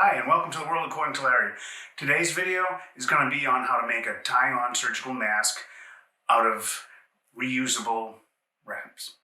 Hi, and welcome to the world according to Larry. Today's video is going to be on how to make a tie-on surgical mask out of reusable wraps.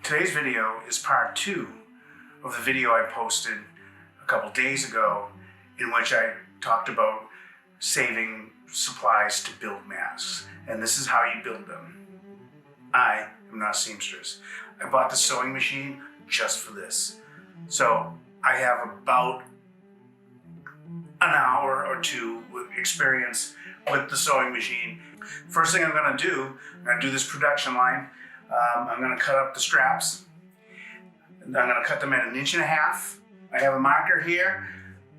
Today's video is part 2 of the video I posted a couple days ago in which I talked about saving supplies to build masks. And this is how you build them. I am not a seamstress. I bought the sewing machine just for this. So I have about an hour or two with experience with the sewing machine. First thing I'm gonna do this production line. I'm gonna cut up the straps. And I'm gonna cut them at 1.5 inches. I have a marker here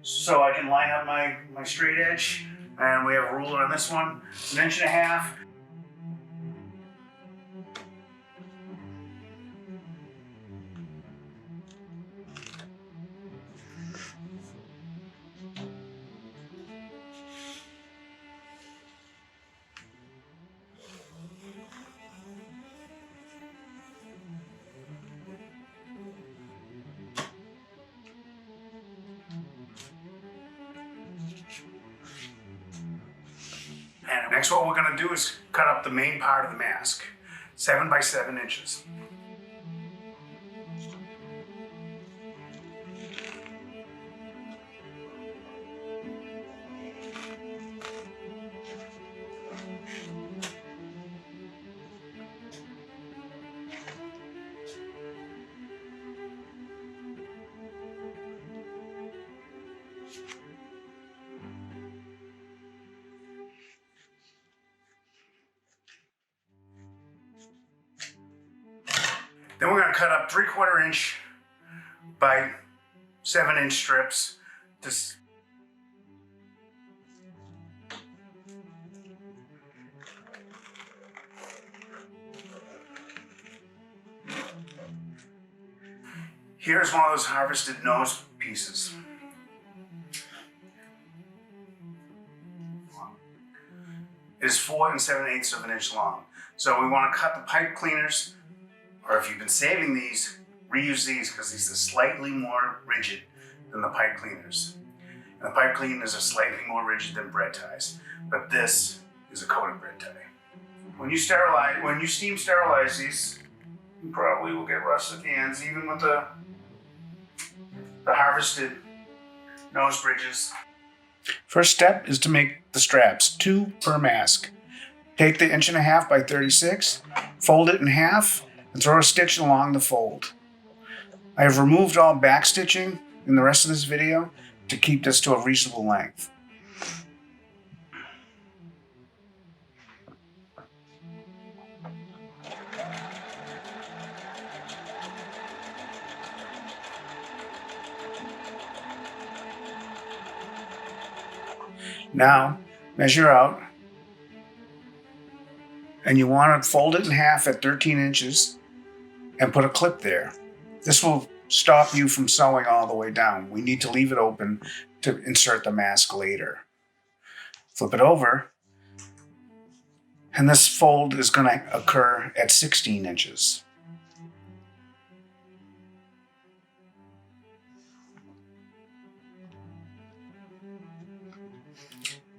so I can line up my straight edge. And we have a ruler on this one, 1.5 inches. And next what we're going to do is cut up the main part of the mask, 7 by 7 inches. Then we're going to cut up 3/4 inch by 7 inch strips. Here's one of those harvested nose pieces. It is 4 7/8 of an inch long. So we want to cut the pipe cleaners, or if you've been saving these, reuse these because these are slightly more rigid than the pipe cleaners. And the pipe cleaners are slightly more rigid than bread ties, but this is a coated bread tie. When you steam sterilize these, you probably will get rust at the ends, even with the harvested nose bridges. First step is to make the straps, 2 per mask. Take the 1.5 inch by 36, fold it in half, and throw a stitch along the fold. I have removed all back stitching in the rest of this video to keep this to a reasonable length. Now, measure out, and you want to fold it in half at 13 inches and put a clip there. This will stop you from sewing all the way down. We need to leave it open to insert the mask later. Flip it over, and this fold is going to occur at 16 inches.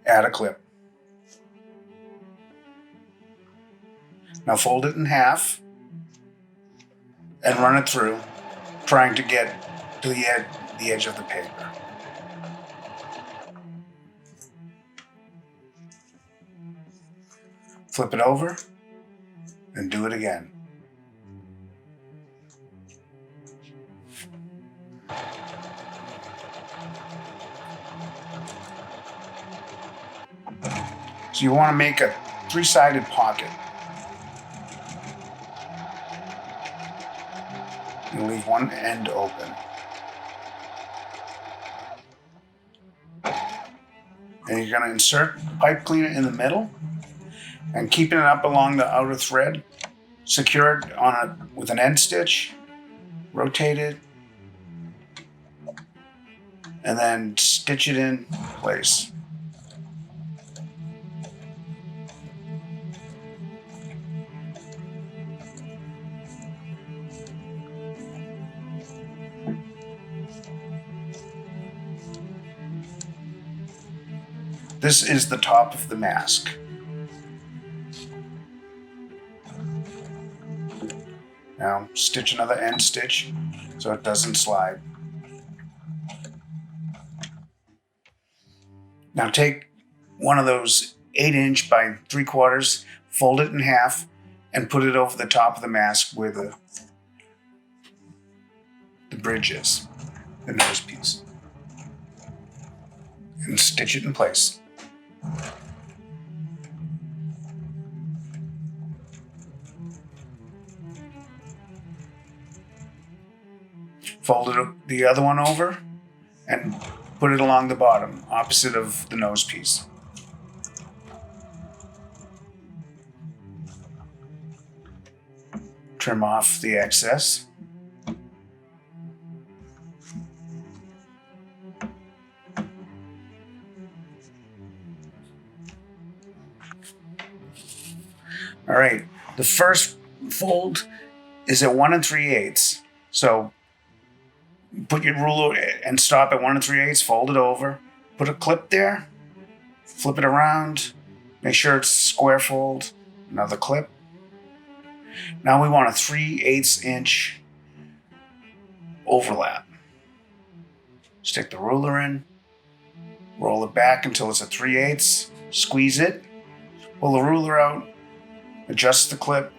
Add a clip. Now fold it in half and run it through, trying to get to the edge of the paper. Flip it over and do it again. So you want to make a 3-sided pocket. You leave one end open. And you're going to insert the pipe cleaner in the middle and keeping it up along the outer thread. Secure it with an end stitch. Rotate it. And then stitch it in place. This is the top of the mask. Now stitch another end stitch so it doesn't slide. Now take one of those 8" by 3/4, fold it in half, and put it over the top of the mask where the bridge is, the nose piece. And stitch it in place. Fold the other one over and put it along the bottom, opposite of the nose piece. Trim off the excess. All right, the first fold is at 1 3/8. So put your ruler and stop at 1 3/8, fold it over, put a clip there, flip it around, make sure it's square fold, another clip. Now we want a 3/8 inch overlap. Stick the ruler in, roll it back until it's a 3/8, squeeze it, pull the ruler out, adjust the clip,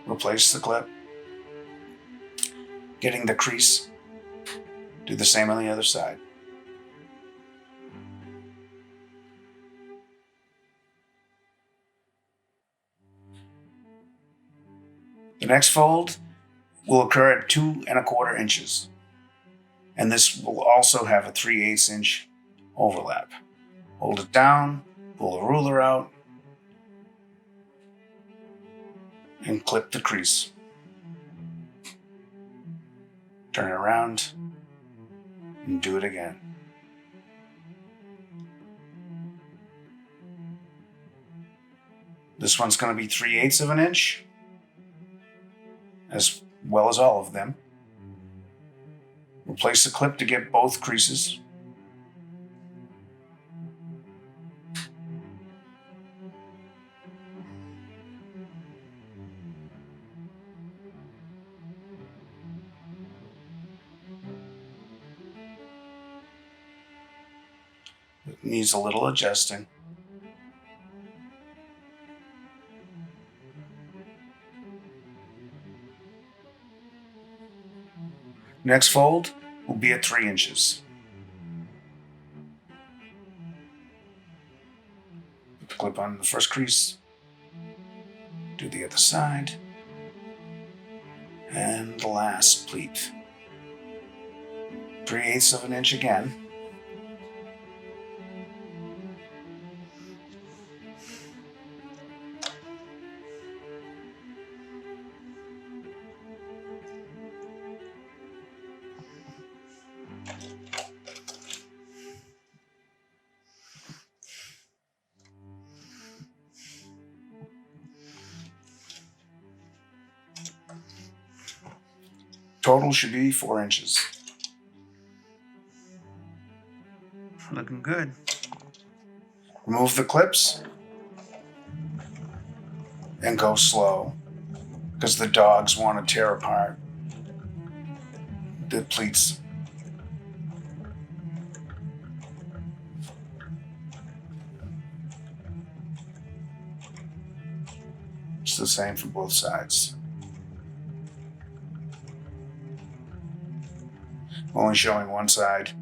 replace the clip, getting the crease, do the same on the other side. The next fold will occur at 2 1/4 inches. And this will also have a 3/8 inch overlap. Hold it down, pull the ruler out, and clip the crease. Turn it around and do it again. This one's going to be 3/8 of an inch, as well as all of them. Replace the clip to get both creases. It needs a little adjusting. Next fold will be at 3 inches. Put the clip on the first crease, do the other side, and the last pleat. 3/8 of an inch again. Total should be 4 inches. Looking good. Remove the clips and go slow, because the dogs want to tear apart the pleats. It's the same for both sides. Only showing one side.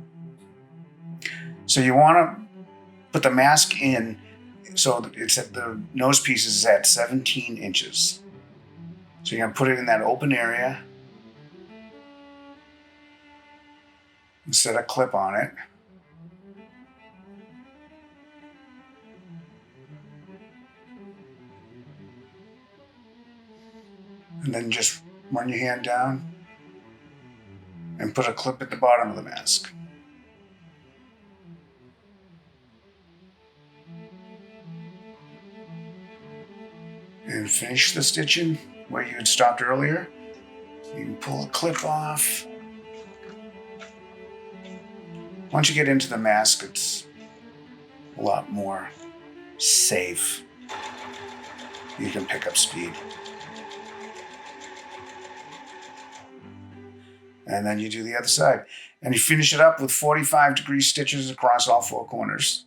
So you want to put the mask in so that it's at the nose piece is at 17 inches. So you're going to put it in that open area and set a clip on it. And then just run your hand down and put a clip at the bottom of the mask. And finish the stitching where you had stopped earlier. You can pull a clip off. Once you get into the mask, it's a lot more safe. You can pick up speed. And then you do the other side. And you finish it up with 45-degree stitches across all four corners.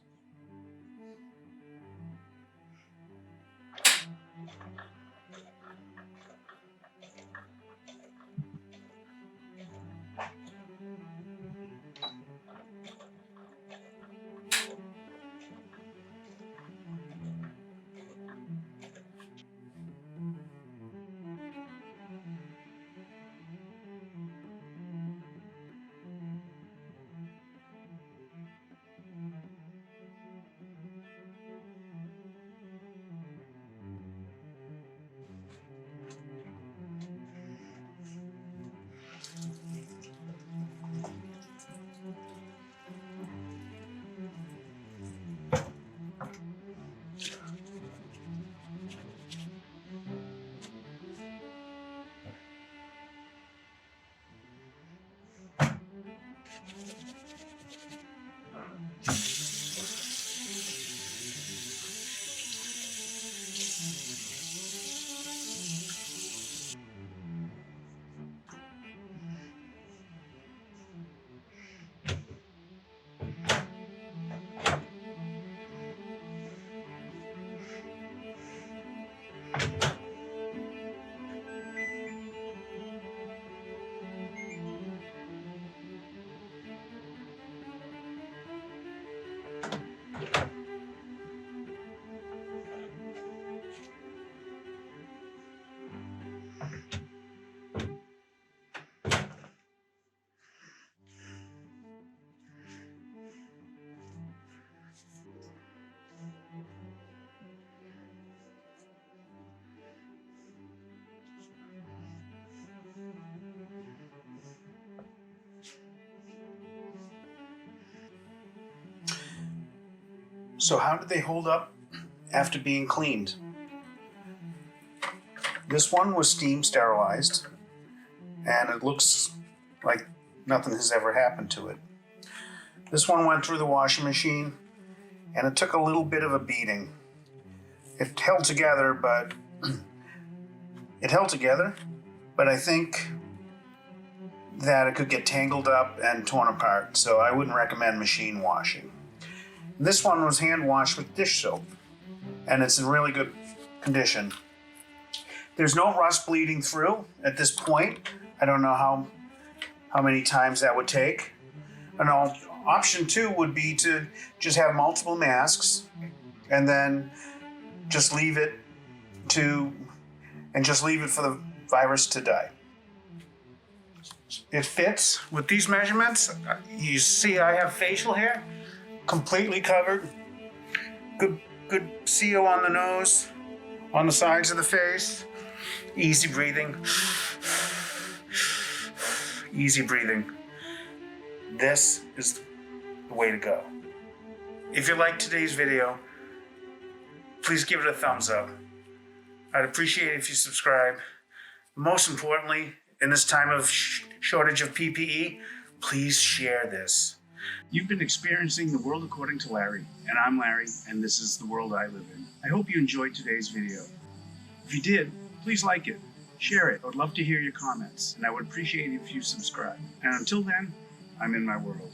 So how did they hold up after being cleaned? This one was steam sterilized, and it looks like nothing has ever happened to it. This one went through the washing machine, and it took a little bit of a beating. It held together, but I think that it could get tangled up and torn apart, so I wouldn't recommend machine washing. This one was hand washed with dish soap, and it's in really good condition. There's no rust bleeding through at this point. I don't know how many times that would take. And option 2 would be to just have multiple masks and then just leave it for the virus to die. It fits with these measurements. You see I have facial hair completely covered. Good seal on the nose, on the sides of the face. Easy breathing. Easy breathing. This is the way to go. If you liked today's video, please give it a thumbs up. I'd appreciate it if you subscribe. Most importantly, in this time of shortage of PPE, please share this. You've been experiencing The World According to Larry, and I'm Larry, and this is the world I live in. I hope you enjoyed today's video. If you did, please like it, share it. I would love to hear your comments, and I would appreciate it if you subscribe. And until then, I'm in my world.